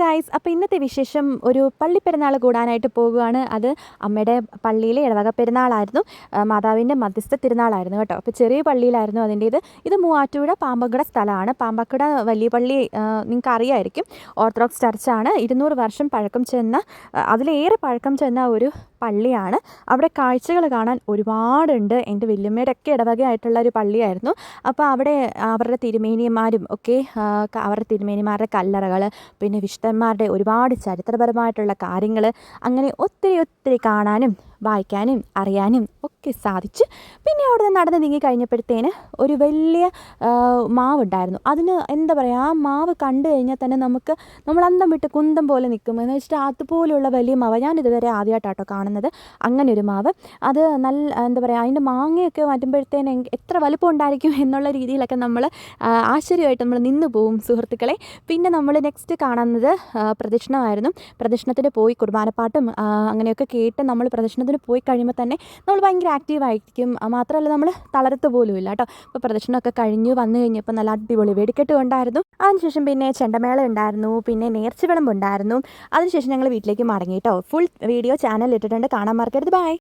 Guys, അപ്പോൾ ഇന്നത്തെ വിശേഷം ഒരു പള്ളിപ്പെരുന്നാൾ കൂടാനായിട്ട് പോകുകയാണ്. അത് അമ്മയുടെ പള്ളിയിലെ ഇടവക പെരുന്നാളായിരുന്നു. മാതാവിൻ്റെ മധ്യസ്ഥ തിരുനാളായിരുന്നു കേട്ടോ. അപ്പോൾ ചെറിയ പള്ളിയിലായിരുന്നു അതിൻ്റേത്. ഇത് മൂവാറ്റുപുഴ പാമ്പക്കുട സ്ഥലമാണ്. പാമ്പക്കുട വലിയ പള്ളി നിങ്ങൾക്ക് അറിയായിരിക്കും. ഓർത്തഡോക്സ് ചർച്ചാണ്. 200 വർഷം പഴക്കം ചെന്ന, അതിലേറെ പഴക്കം ചെന്ന ഒരു പള്ളിയാണ്. അവിടെ കാഴ്ചകൾ കാണാൻ ഒരുപാടുണ്ട്. എൻ്റെ വല്യമ്മയുടെ ഒക്കെ ഇടവകയായിട്ടുള്ള ഒരു പള്ളിയായിരുന്നു. അപ്പോൾ അവിടെ അവരുടെ തിരുമേനിമാരും ഒക്കെ, അവരുടെ തിരുമേനിമാരുടെ കല്ലറകൾ, പിന്നെ വിശുദ്ധന്മാരുടെ ഒരുപാട് ചരിത്രപരമായിട്ടുള്ള കാര്യങ്ങൾ, അങ്ങനെ ഒത്തിരി കാണാനും വായിക്കാനും അറിയാനും ഒക്കെ സാധിച്ചു. പിന്നെ അവിടെ നിന്ന് നടന്ന് നീങ്ങി കഴിഞ്ഞപ്പോഴത്തേന് ഒരു വലിയ മാവുണ്ടായിരുന്നു. അതിന് എന്താ പറയുക, ആ മാവ് കണ്ടു കഴിഞ്ഞാൽ തന്നെ നമ്മൾ അന്തം വിട്ട് കുന്തം പോലെ നിൽക്കും. എന്ന് വെച്ചിട്ട് അതുപോലുള്ള വലിയ മാവ് ഞാനിതുവരെ ആദ്യമായിട്ടാട്ടോ കാണുന്നത്. അങ്ങനെ ഒരു മാവ്, അത് നല്ല എന്താ പറയുക, അതിൻ്റെ മാങ്ങയൊക്കെ മാറ്റുമ്പോഴത്തേന് എത്ര വലുപ്പം ഉണ്ടായിരിക്കും എന്നുള്ള രീതിയിലൊക്കെ നമ്മൾ ആശ്ചര്യമായിട്ട് നമ്മൾ നിന്ന് പോവും സുഹൃത്തുക്കളെ. പിന്നെ നമ്മൾ നെക്സ്റ്റ് കാണുന്നത് പ്രദക്ഷിണമായിരുന്നു. പ്രദക്ഷിണത്തിന് പോയി കുർബാനപ്പാട്ടും അങ്ങനെയൊക്കെ കേട്ട് നമ്മൾ പ്രദക്ഷിണത്തിന് പോയി കഴിയുമ്പോൾ തന്നെ നമ്മൾ ഭയങ്കര ആക്റ്റീവായിരിക്കും. മാത്രമല്ല നമ്മൾ തളരത്ത് പോലും ഇല്ല കേട്ടോ. അപ്പോൾ പ്രദക്ഷിണമൊക്കെ വന്നു കഴിഞ്ഞപ്പോൾ നല്ല അടിപൊളി വെടിക്കെട്ട് ഉണ്ടായിരുന്നു. അതിനുശേഷം പിന്നെ ചെണ്ടമേള ഉണ്ടായിരുന്നു, പിന്നെ നേർച്ച വിളമ്പ് ഉണ്ടായിരുന്നു. അതിനുശേഷം ഞങ്ങൾ വീട്ടിലേക്ക് മടങ്ങി കേട്ടോ. ഫുൾ വീഡിയോ ചാനലിൽ ഇട്ടിട്ടുണ്ട്, കാണാൻ മറക്കരുത്. ബൈ.